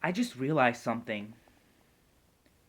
I just realized something.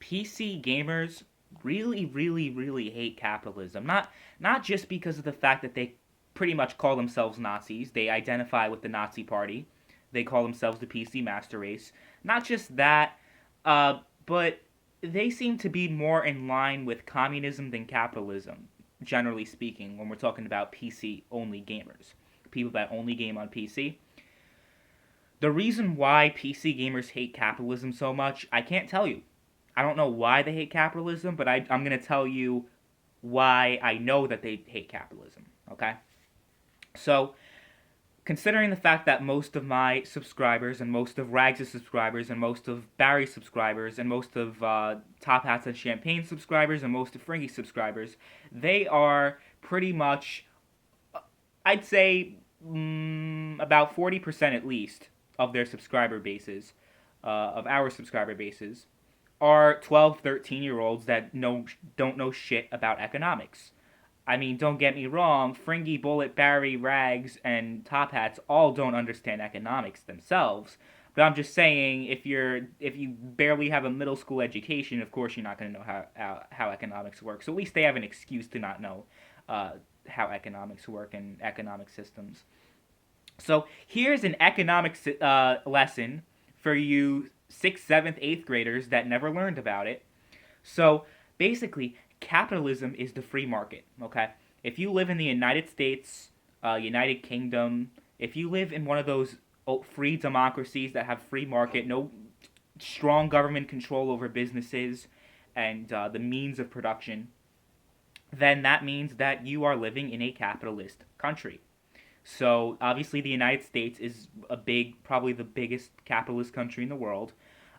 PC gamers really, really, really hate capitalism. Not just because of the fact that they pretty much call themselves Nazis. They identify with the Nazi party. They call themselves the PC master race. Not just that, but they seem to be more in line with communism than capitalism, generally speaking, when we're talking about PC only gamers. People that only game on PC. The reason why PC gamers hate capitalism so much, I can't tell you. I don't know why they hate capitalism, but I'm going to tell you why I know that they hate capitalism. Okay? So, considering the fact that most of my subscribers, and most of Rags' subscribers, and most of Barry's subscribers, and most of Top Hats and Champagne subscribers, and most of Fringy's subscribers, they are pretty much, I'd say, about 40% at least of their subscriber bases, of our subscriber bases, are 12, 13-year olds that don't know shit about economics. I mean, don't get me wrong, Fringy, Bullet, Barry, Rags, and Top Hats all don't understand economics themselves. But I'm just saying, if you barely have a middle school education, of course you're not going to know how economics works. So at least they have an excuse to not know uh, how economics work and economic systems. So here's an economics lesson for you sixth, seventh, eighth graders that never learned about it. So basically, capitalism is the free market. Okay, if you live in the United States, United Kingdom, if you live in one of those free democracies that have free market, no strong government control over businesses and the means of production, then that means that you are living in a capitalist country. So obviously, the United States is probably the biggest capitalist country in the world,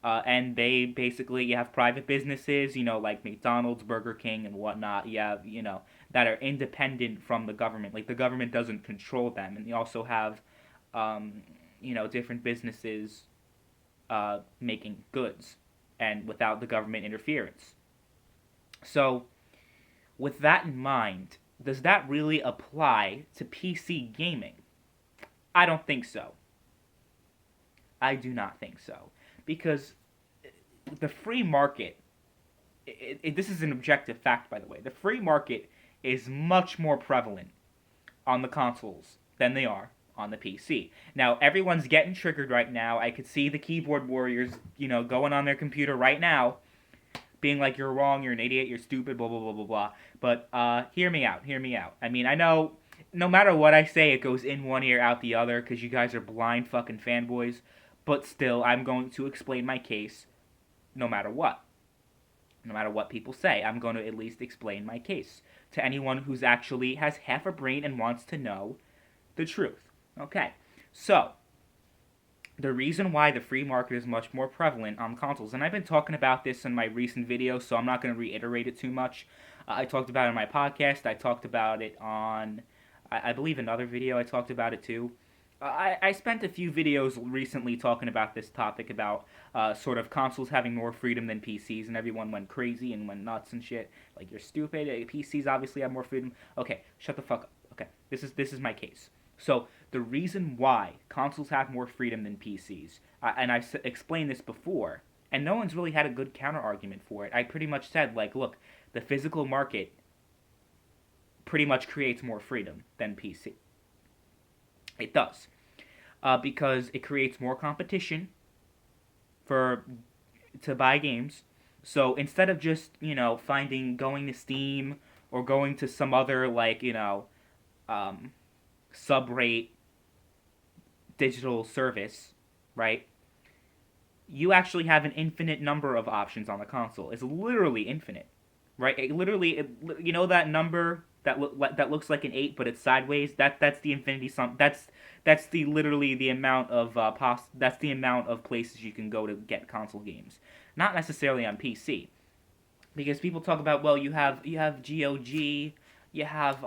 and they basically you have private businesses, like McDonald's, Burger King, and whatnot. You have that are independent from the government. Like the government doesn't control them, and you also have different businesses making goods, and without the government interference. So with that in mind, does that really apply to PC gaming? I don't think so. I do not think so. Because the free market, this is an objective fact, by the way, the free market is much more prevalent on the consoles than they are on the PC. Now, everyone's getting triggered right now. I could see the keyboard warriors, going on their computer right now being like, you're wrong, you're an idiot, you're stupid, blah, blah, blah, blah, blah. But hear me out, hear me out. I mean, I know no matter what I say, it goes in one ear, out the other, because you guys are blind fucking fanboys. But still, I'm going to explain my case no matter what. No matter what people say, I'm going to at least explain my case to anyone who's actually has half a brain and wants to know the truth. Okay, so the reason why the free market is much more prevalent on consoles, and I've been talking about this in my recent videos, so I'm not going to reiterate it too much. I talked about it in my podcast. I talked about it on, I believe, another video. I talked about it too. I spent a few videos recently talking about this topic about sort of consoles having more freedom than PCs, and everyone went crazy and went nuts and shit. Like, you're stupid. PCs obviously have more freedom. Okay, shut the fuck up. Okay, this is my case. So the reason why consoles have more freedom than PCs, and I've explained this before, and no one's really had a good counter argument for it. I pretty much said, like, look, the physical market pretty much creates more freedom than PC. It does, because it creates more competition for to buy games. So instead of just going to Steam or going to some other um, sub-rate digital service, right? You actually have an infinite number of options on the console. It's literally infinite, right? That number that looks like an 8, but it's sideways. That's the infinity sum. That's the literally the amount of that's the amount of places you can go to get console games. Not necessarily on PC, because people talk about, well, you have GOG, you have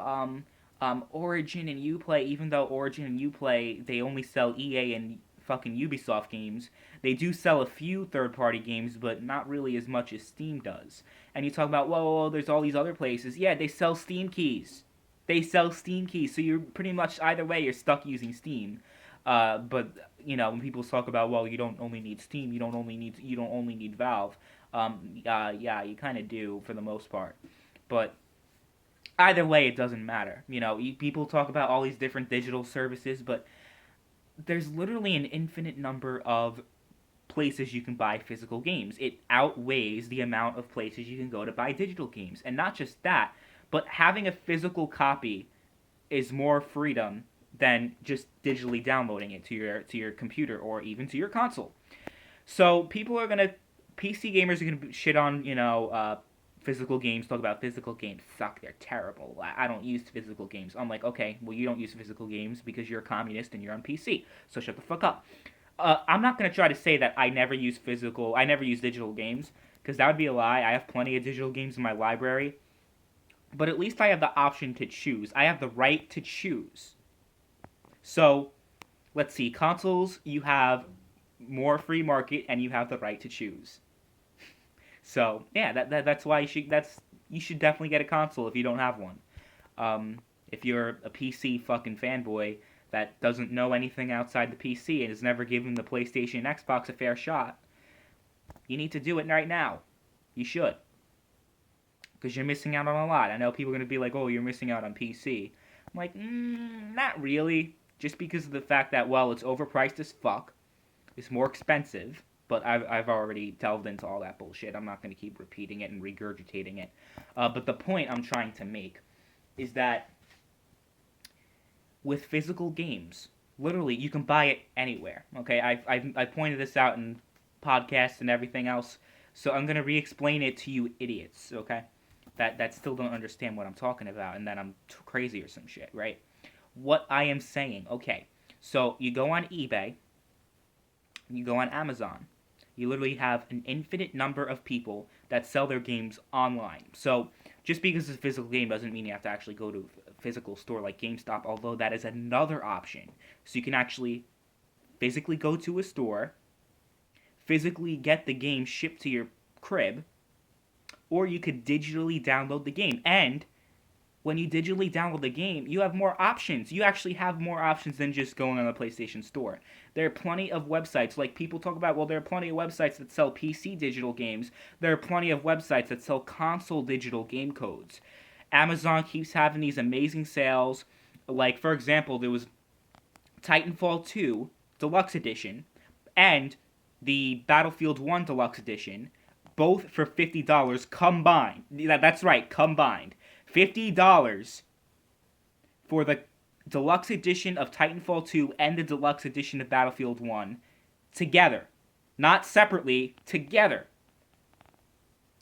Origin and Uplay. Even though Origin and Uplay, they only sell EA and fucking Ubisoft games, they do sell a few third-party games, but not really as much as Steam does. And you talk about, well, there's all these other places. Yeah, they sell Steam keys. They sell Steam keys, so you're pretty much either way you're stuck using Steam. But when people talk about, well, you don't only need Steam, you don't only need Valve. Yeah, you kind of do for the most part. But either way, it doesn't matter. People talk about all these different digital services, but there's literally an infinite number of places you can buy physical games. It outweighs the amount of places you can go to buy digital games. And not just that, but having a physical copy is more freedom than just digitally downloading it to your computer or even to your console. So people are gonna PC gamers are gonna shit on physical games. Talk about physical games suck. They're terrible. I don't use physical games. I'm like, okay, well you don't use physical games because you're a communist and you're on PC. So shut the fuck up. I'm not gonna try to say that I never use digital games because that would be a lie. I have plenty of digital games in my library, but at least I have the option to choose. I have the right to choose. So let's see, consoles, you have more free market and you have the right to choose. So yeah, that's why you should definitely get a console if you don't have one. If you're a PC fucking fanboy that doesn't know anything outside the PC and has never given the PlayStation and Xbox a fair shot, you need to do it right now. You should. Because you're missing out on a lot. I know people are going to be like, oh, you're missing out on PC. I'm like, not really. Just because of the fact that, well, it's overpriced as fuck. It's more expensive. But I've already delved into all that bullshit. I'm not going to keep repeating it and regurgitating it. But the point I'm trying to make is that with physical games, literally, you can buy it anywhere. Okay, I've pointed this out in podcasts and everything else. So I'm going to re-explain it to you idiots, okay? That still don't understand what I'm talking about and that I'm crazy or some shit, right? What I am saying, okay, so you go on eBay, you go on Amazon, you literally have an infinite number of people that sell their games online. So just because it's a physical game doesn't mean you have to actually go to a physical store like GameStop, although that is another option. So you can actually physically go to a store, physically get the game shipped to your crib, or you could digitally download the game. And when you digitally download the game, you have more options. You actually have more options than just going on the PlayStation Store. There are plenty of websites, like people talk about, well, there are plenty of websites that sell PC digital games. There are plenty of websites that sell console digital game codes. Amazon keeps having these amazing sales. Like, for example, there was Titanfall 2 Deluxe Edition and the Battlefield 1 Deluxe Edition, both for $50 combined. That's right, combined. $50 for the deluxe edition of Titanfall 2 and the deluxe edition of Battlefield 1 together. Not separately, together.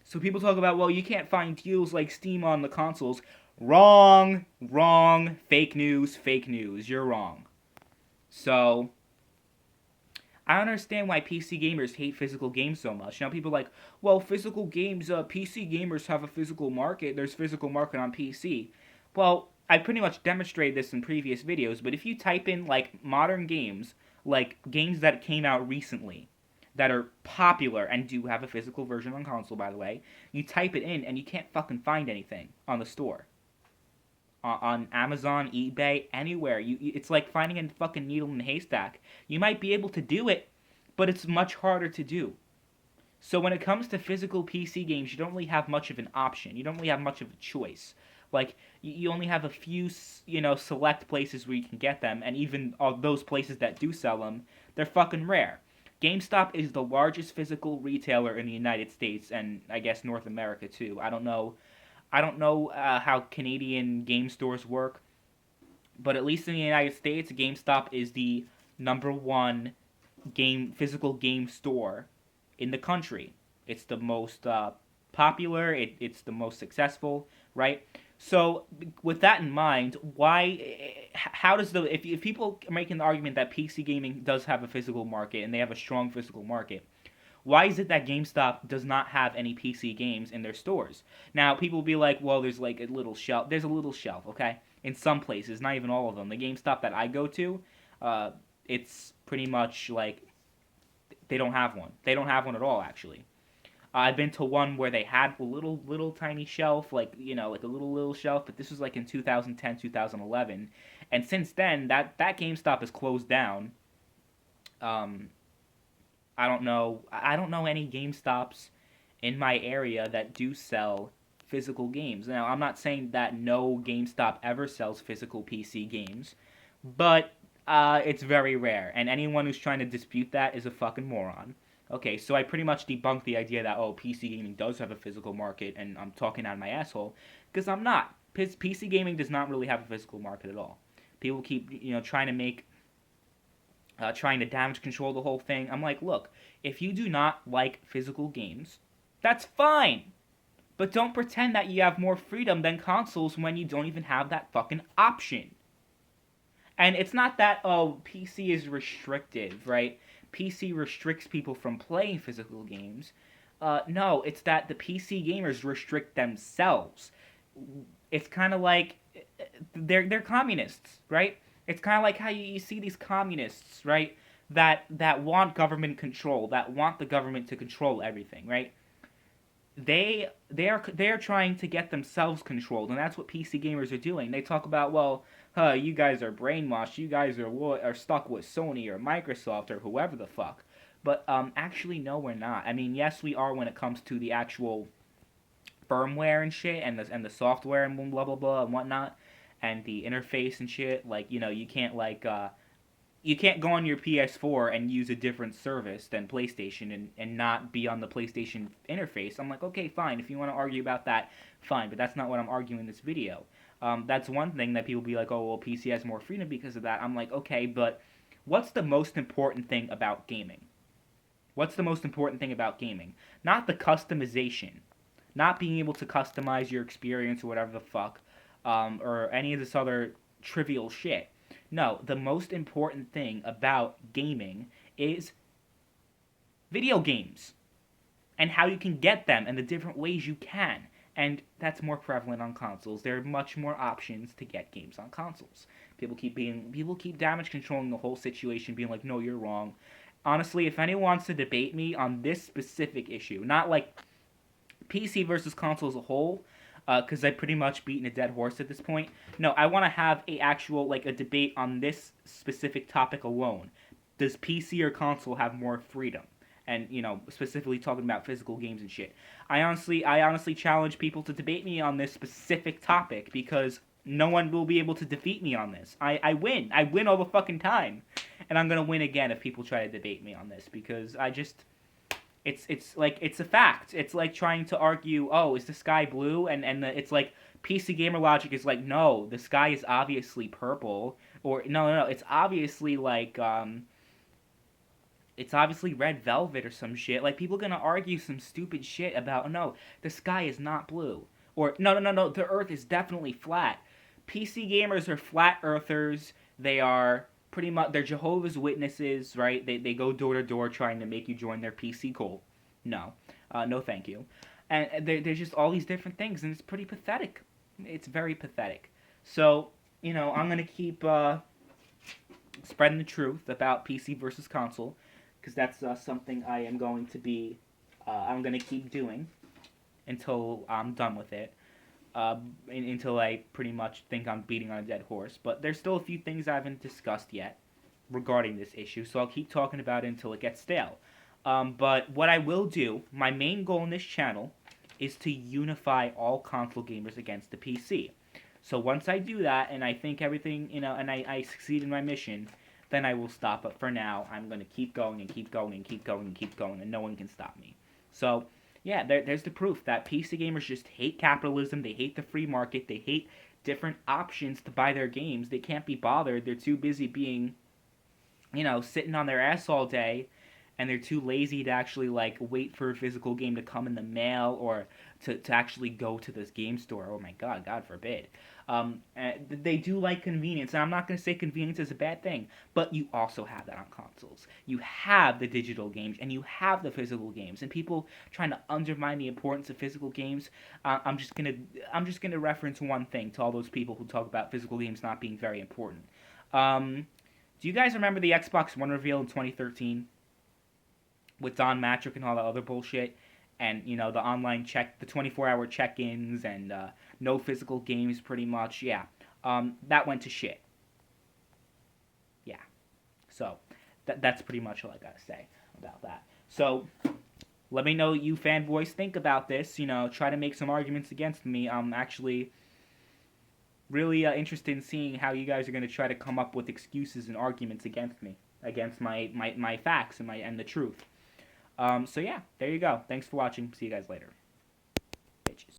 So people talk about, well, you can't find deals like Steam on the consoles. Wrong, wrong, fake news, you're wrong. So I don't understand why PC gamers hate physical games so much. Now people are like, well, physical games, PC gamers have a physical market. There's physical market on PC. Well, I pretty much demonstrated this in previous videos, but if you type in, like, modern games, like games that came out recently, that are popular and do have a physical version on console, by the way, you type it in and you can't fucking find anything on the store. On Amazon, eBay, anywhere. It's like finding a fucking needle in a haystack. You might be able to do it, but it's much harder to do. So when it comes to physical PC games, you don't really have much of an option. You don't really have much of a choice. Like, you only have a few, select places where you can get them, and even all those places that do sell them, they're fucking rare. GameStop is the largest physical retailer in the United States, and I guess North America too. I don't know how Canadian game stores work, but at least in the United States, GameStop is the number one physical game store in the country. It's the most popular. It's the most successful, right? So with that in mind, how does if people are making the argument that PC gaming does have a physical market and they have a strong physical market, why is it that GameStop does not have any PC games in their stores? Now, people will be like, well, there's like a little shelf. There's a little shelf, okay? In some places, not even all of them. The GameStop that I go to, it's pretty much like they don't have one. They don't have one at all, actually. I've been to one where they had a little tiny shelf, like a little shelf, but this was like in 2010, 2011, and since then that GameStop is closed down. Um, I don't know any GameStops in my area that do sell physical games. Now, I'm not saying that no GameStop ever sells physical PC games, but it's very rare, and anyone who's trying to dispute that is a fucking moron. Okay, so I pretty much debunked the idea that, oh, PC gaming does have a physical market, and I'm talking out of my asshole, because I'm not. PC gaming does not really have a physical market at all. People keep, trying to damage control the whole thing. I'm like, look, if you do not like physical games, that's fine. But don't pretend that you have more freedom than consoles when you don't even have that fucking option. And it's not that, oh, PC is restrictive, right? PC restricts people from playing physical games. No, it's that the PC gamers restrict themselves. It's kind of like they're communists, right? It's kind of like how you see these communists, right? That want government control, that want the government to control everything, right? They are trying to get themselves controlled, and that's what PC gamers are doing. They talk about, well, you guys are brainwashed, you guys are stuck with Sony or Microsoft or whoever the fuck. But actually, no, we're not. I mean, yes, we are when it comes to the actual firmware and shit, and the software and blah blah blah and whatnot, and the interface and shit. Like, you can't go on your PS4 and use a different service than PlayStation and not be on the PlayStation interface. I'm like, okay, fine. If you want to argue about that, fine. But that's not what I'm arguing in this video. That's one thing that people be like, oh, well, PC has more freedom because of that. I'm like, okay, but what's the most important thing about gaming? What's the most important thing about gaming? Not the customization. Not being able to customize your experience or whatever the fuck. Or any of this other trivial shit. No, the most important thing about gaming is video games and how you can get them and the different ways you can. And that's more prevalent on consoles. There are much more options to get games on consoles. People keep damage controlling the whole situation, being like, no, you're wrong. Honestly, if anyone wants to debate me on this specific issue, not like PC versus console as a whole, because I've pretty much beaten a dead horse at this point. No, I want to have a debate on this specific topic alone. Does PC or console have more freedom? And specifically talking about physical games and shit. I honestly challenge people to debate me on this specific topic because no one will be able to defeat me on this. I win. I win all the fucking time, and I'm gonna win again if people try to debate me on this because it's a fact. It's like trying to argue, oh, is the sky blue? It's like PC gamer logic is like, no, the sky is obviously purple, or no, it's obviously it's obviously red velvet or some shit. Like people gonna argue some stupid shit about, oh, no, the sky is not blue, or no, the Earth is definitely flat. PC gamers are flat earthers. They are pretty much they're Jehovah's Witnesses, right? They go door to door trying to make you join their PC cult. No, no, thank you. And there's just all these different things, and it's pretty pathetic. It's very pathetic. So I'm gonna keep spreading the truth about PC versus console, because that's something I am going to be. I'm gonna keep doing until I'm done with it. Until I pretty much think I'm beating on a dead horse. But there's still a few things I haven't discussed yet regarding this issue, so I'll keep talking about it until it gets stale. But what I will do, my main goal in this channel, is to unify all console gamers against the PC. So once I do that, and I think everything, and I succeed in my mission, then I will stop. But for now, I'm going to keep going and keep going and keep going and keep going, and no one can stop me. So yeah, there's the proof that PC gamers just hate capitalism, they hate the free market, they hate different options to buy their games. They can't be bothered. They're too busy being, sitting on their ass all day, and they're too lazy to actually wait for a physical game to come in the mail or to actually go to this game store. Oh my god, God forbid. They do like convenience, and I'm not going to say convenience is a bad thing, but you also have that on consoles. You have the digital games, and you have the physical games, and people trying to undermine the importance of physical games. I'm just gonna reference one thing to all those people who talk about physical games not being very important. Do you guys remember the Xbox One reveal in 2013? With Don Matrick and all that other bullshit, and the online the 24-hour check-ins, and no physical games, pretty much. Yeah, that went to shit. Yeah, so That's pretty much all I gotta say about that. So let me know what you fanboys think about this. Try to make some arguments against me. I'm actually really interested in seeing how you guys are going to try to come up with excuses and arguments against me, against my facts and the truth. So yeah, there you go. Thanks for watching. See you guys later.